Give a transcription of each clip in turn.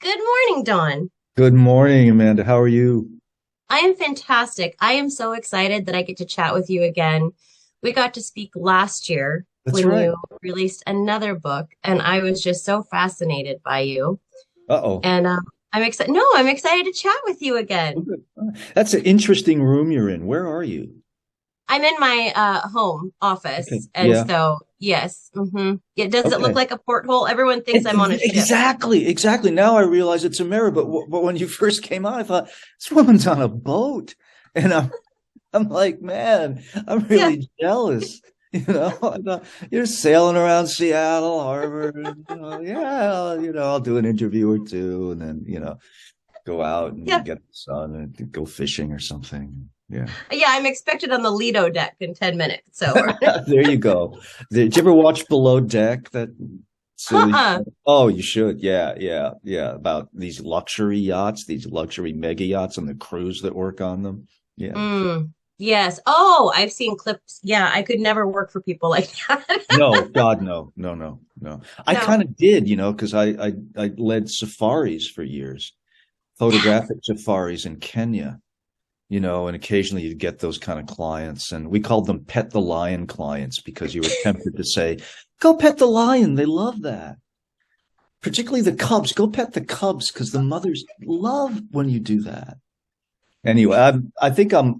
Good morning, Dawn. Good morning, Amanda. How are you? I am fantastic. I am so excited that I get to chat with you again. We got to speak last year That's when right. you released another book, and I was just so fascinated by you. Uh-oh. And I'm excited. No, I'm excited to chat with you Oh, again. good. That's an interesting room you're in. Where are you? I'm in my home Okay. office, and Yeah. so yes, does it look Okay. like a porthole? Everyone thinks I'm on a ship. Exactly. Exactly. Now I realize it's a mirror, but when you first came on, I thought this woman's on a boat, and I'm like, man, I'm Yeah, really jealous. I thought you're sailing around Seattle Harbor, and, yeah, I'll do an interview or two, and then go out yeah, and get the sun and go fishing or something. Yeah. yeah. I'm expected on the Lido deck in 10 minutes. So, There you go. Did you ever watch Below Deck? That silly. uh-uh. Oh, you should. Yeah, yeah, yeah. About these luxury yachts, these luxury mega yachts, and the crews that work on them. Yeah. Yes. Oh, I've seen clips. Yeah, I could never work for people like that. No, God, no, no, no, no. I No. kind of did, because I led safaris for years, Yes. photographic safaris in Kenya. And occasionally you'd get those kind of clients, and we called them pet the lion clients because you were tempted to say, go pet the lion. They love that. Particularly the cubs. Go pet the cubs because the mothers love when you do that. Anyway, I think I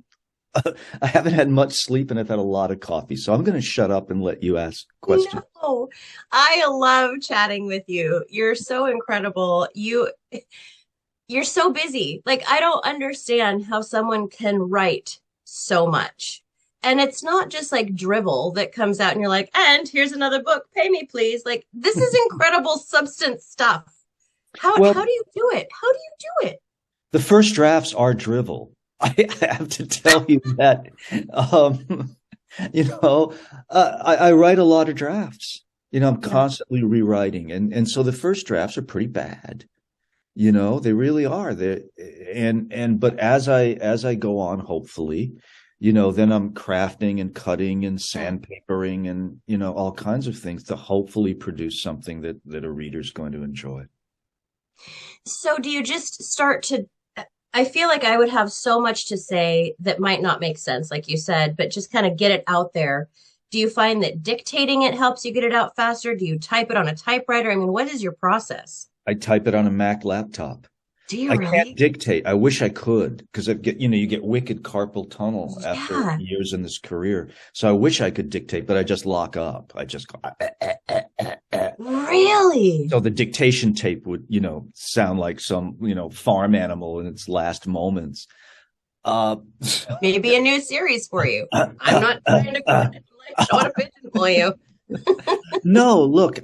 haven't had much sleep and I've had a lot of coffee. So I'm going to shut up and let you ask questions. No. I love chatting with you. You're so incredible. You're so busy. Like I don't understand how someone can write so much. And it's not just like drivel that comes out and you're like, and here's another book. Pay me, please. Like this is incredible substance stuff. How Well, do you do it? How do you do it? the first drafts are drivel. I have to tell you that. Um, you know, I write a lot of drafts. I'm Yeah. constantly rewriting, and so the first drafts are pretty bad. They really are. But as I go on, hopefully, then I'm crafting and cutting and Yeah. sandpapering and all kinds of things to hopefully produce something that a reader's going to enjoy. So do you just start to I feel like I would have so much to say that might not make sense, like you said, but just kind of get it out there. Do you find that dictating it helps you get it out faster? Do you type it on a typewriter? I mean, what is your process? I type it on a Mac laptop. Do you I can't really? dictate. I wish I could because you get wicked carpal tunnel after Yeah. years in this career. So I wish I could dictate, but I just lock up. I just go. Really? So the dictation tape would, sound like some, farm animal in its last moments. Uh, Maybe a new series for you. I'm not trying to like short a pigeonhole you. no, look,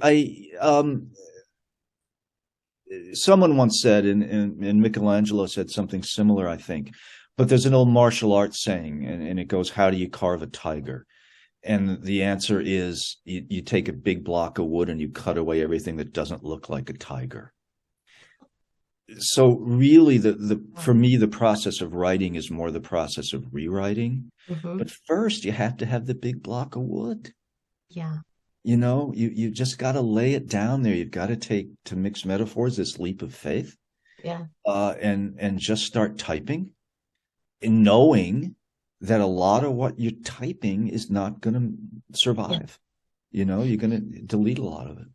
someone once said, and Michelangelo said something similar, I think, but there's an old martial arts saying, and it goes, how do you carve a tiger? And the answer is you take a big block of wood and you cut away everything that doesn't look like a tiger. So really the for me the process of writing is more the process of rewriting. Hmm. But first you have to have the big block of wood. Yeah. You just got to lay it down there. You've got to take, to mix metaphors, this leap of faith, Yeah. and just start typing, and knowing that a lot of what you're typing is not going to Yeah. survive. You're going to delete a lot of it.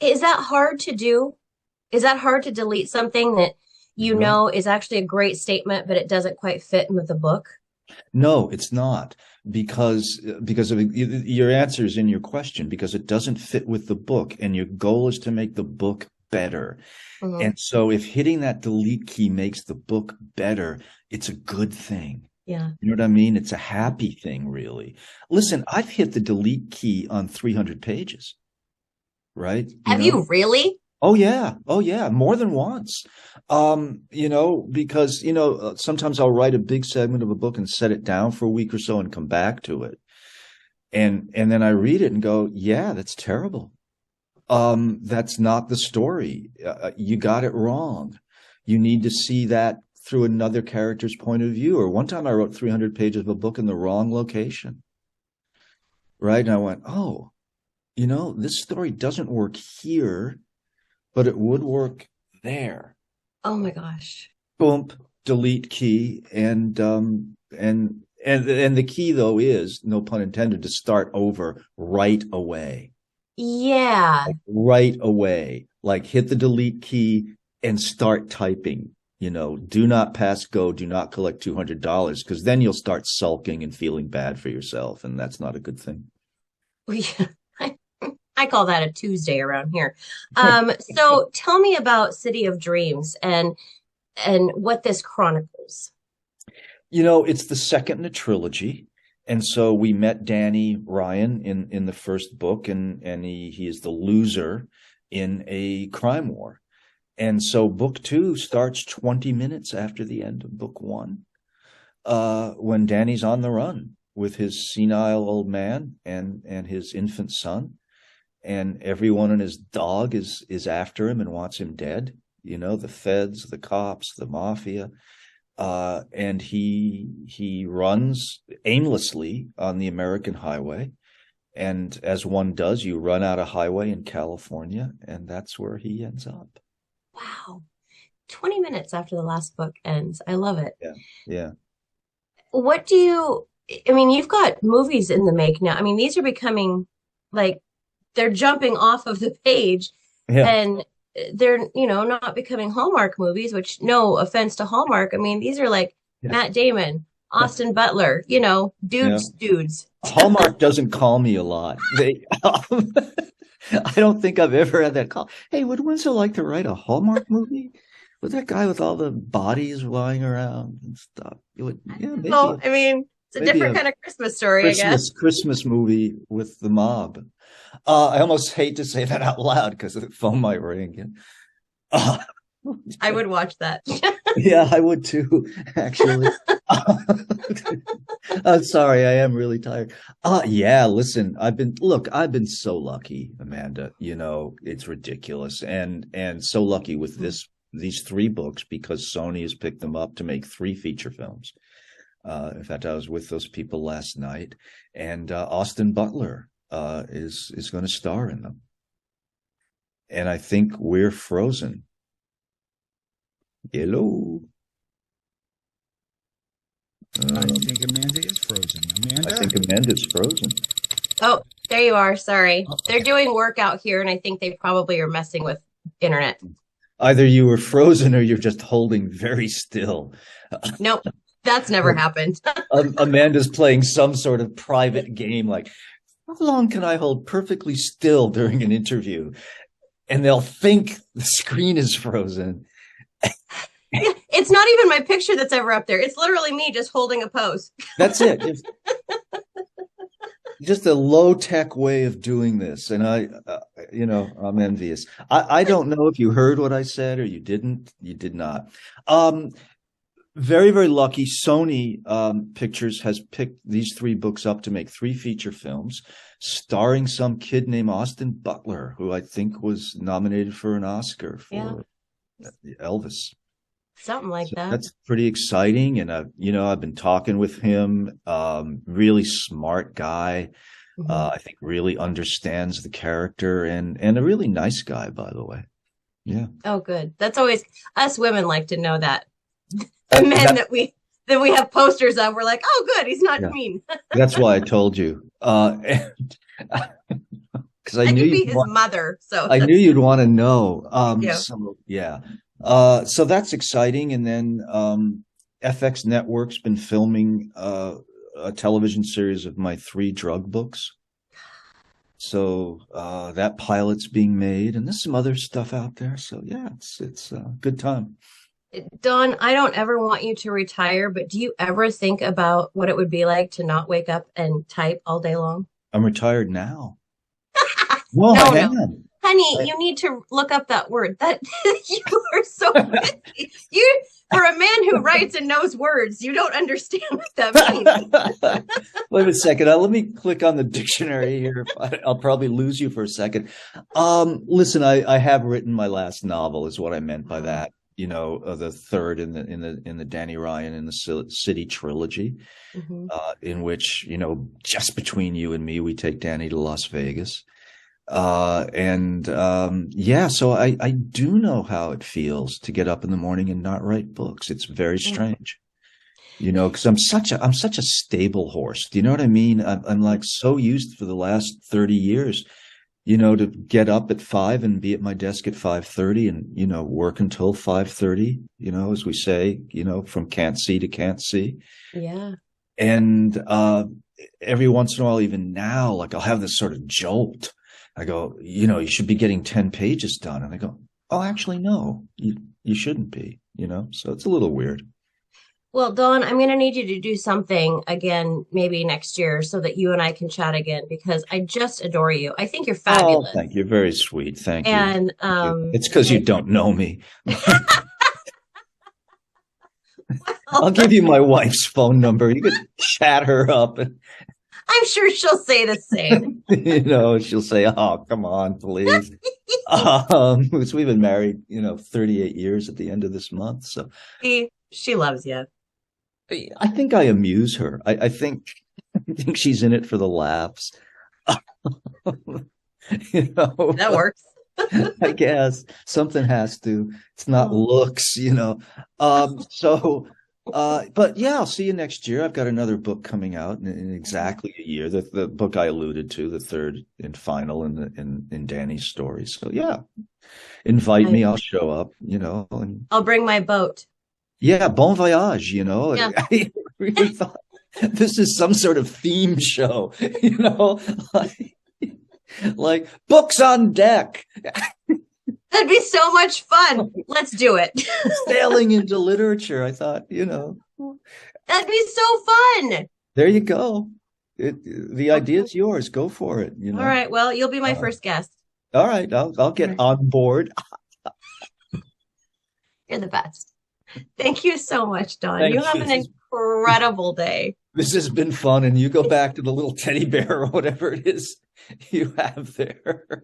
Is that hard to do? Is that hard to delete something that you No, know is actually a great statement, but it doesn't quite fit in with the book? no, it's not, because of your answer is in your question, because it doesn't fit with the book, and your goal is to make the book better. Hmm. And so if hitting that delete key makes the book better, it's a good thing. Yeah. You know what I mean? It's a happy thing, really. Listen, I've hit the delete key on 300 pages, right? Have you really? Oh yeah. Oh yeah. More than once. Because, sometimes I'll write a big segment of a book and set it down for a week or so and come back to it. And then I read it and go, yeah, that's terrible. That's not the story. You got it wrong. You need to see that through another character's point of view. Or one time I wrote 300 pages of a book in the wrong location. Right. And I went, oh, this story doesn't work here, but it would work there. Oh my gosh. Boom, delete key, and the key though is, no pun intended, to start over right away. Yeah. Like, right away. Like hit the delete key and start typing. Do not pass go, do not collect $200, because then you'll start sulking and feeling bad for yourself, and that's not a good thing. Yeah. I call that a Tuesday around here. So tell me about City of Dreams and what this chronicles. It's the second in a trilogy. And so we met Danny Ryan in the first book, and he is the loser in a crime war. And so book 2 starts 20 minutes after the end of book 1, when Danny's on the run with his senile old man and his infant son, and everyone and his dog is after him and wants him dead. The feds, the cops, the mafia. And he runs aimlessly on the American highway. And as one does, you run out of highway in California, and that's where he ends up. Wow. 20 minutes after the last book ends. I love it. Yeah. Yeah. You've got movies in the make now. I mean, these are becoming like they're jumping off of the page, Yeah. and they're, not becoming Hallmark movies, which, no offense to Hallmark. I mean, these are like Matt Damon, Austin Butler, dudes. Hallmark doesn't call me a lot. I don't think I've ever had that call. Hey, would Winslow like to write a Hallmark movie with that guy with all the bodies lying around and stuff? Maybe. Well, it's a different kind of Christmas story, I guess. Christmas movie with the mob. I almost hate to say that out loud because the phone might ring again. I would watch that. Yeah, I would too, actually. I'm sorry, I am really tired. Yeah, listen, I've been so lucky, Amanda. It's ridiculous. And so lucky with these 3 books, because Sony has picked them up to make 3 feature films. In fact, I was with those people last night, and Austin Butler is going to star in them. And I think we're frozen. Hello. I think Amanda is frozen. Amanda? I think Amanda's frozen. Oh, there you are. Sorry. They're doing work out here, and I think they probably are messing with internet. Either you were frozen or you're just holding very still. Nope. That's never happened. Amanda's playing some sort of private game, like, how long can I hold perfectly still during an interview? And they'll think the screen is frozen. It's not even my picture that's ever up there. It's literally me just holding a pose. That's it. It's just a low-tech way of doing this. And I'm envious. I don't know if you heard what I said or you didn't. You did not. Very, very lucky. Sony Pictures has picked these 3 books up to make 3 feature films starring some kid named Austin Butler, who I think was nominated for an Oscar for Elvis. Something like that. That's pretty exciting. And I've been talking with him. Really smart guy. Mm-hmm. I think really understands the character, and a really nice guy, by the way. Yeah. Oh, good. That's always, us women like to know that. The men that we have posters of, we're like, oh, good, he's not mean. That's why I told you. Because I knew you'd be his mother. So I knew you'd want to know. Yeah. So that's exciting. And then FX Network's been filming a television series of my 3 drug books. So that pilot's being made, and there's some other stuff out there. So yeah, it's a good time. Don, I don't ever want you to retire, but do you ever think about what it would be like to not wake up and type all day long? I'm retired now. No, I am. Honey, you need to look up that word. That you are so busy. For a man who writes and knows words, you don't understand what that means. Wait a second. Let me click on the dictionary here. I'll probably lose you for a second. Listen, I have written my last novel, is what I meant by that. The third in the Danny Ryan and the City trilogy, mm-hmm. In which, just between you and me, we take Danny to Las Vegas. Yeah, so I do know how it feels to get up in the morning and not write books. It's very strange, because I'm such a stable horse. Do you know what I mean? I'm like so used for the last 30 years, to get up at 5 and be at my desk at 5:30 and, work until 5:30, as we say, from can't see to can't see. Yeah. And every once in a while, even now, like I'll have this sort of jolt. I go, you should be getting 10 pages done. And I go, oh, actually, no, you shouldn't be, so it's a little weird. Well, Dawn, I'm going to need you to do something again, maybe next year, so that you and I can chat again, because I just adore you. I think you're fabulous. Oh, thank you. Very sweet. Thank you. And it's because you don't know me. I'll give you my wife's phone number. You could chat her up. I'm sure she'll say the same. She'll say, oh, come on, please. Because we've been married, 38 years at the end of this month. So she loves you. I think I amuse her. I think she's in it for the laughs. That works. I guess something has to. It's not looks, but yeah, I'll see you next year. I've got another book coming out in exactly a year. The book I alluded to, the third and final in Danny's story. So yeah, invite me. I'll show up. And I'll bring my boat. Yeah, bon voyage. Yeah. I really thought this is some sort of theme show. Like books on deck. That'd be so much fun. Let's do it. Sailing into literature. I thought, That'd be so fun. There you go. The idea's yours. Go for it. All right. Well, you'll be my first guest. All right. I'll get on board. You're the best. Thank you so much, Don. Thank you have an incredible day. This has been fun. And you go back to the little teddy bear or whatever it is you have there.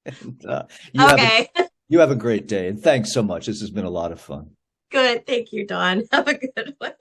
And you have a great day. And thanks so much. This has been a lot of fun. Good. Thank you, Don. Have a good one.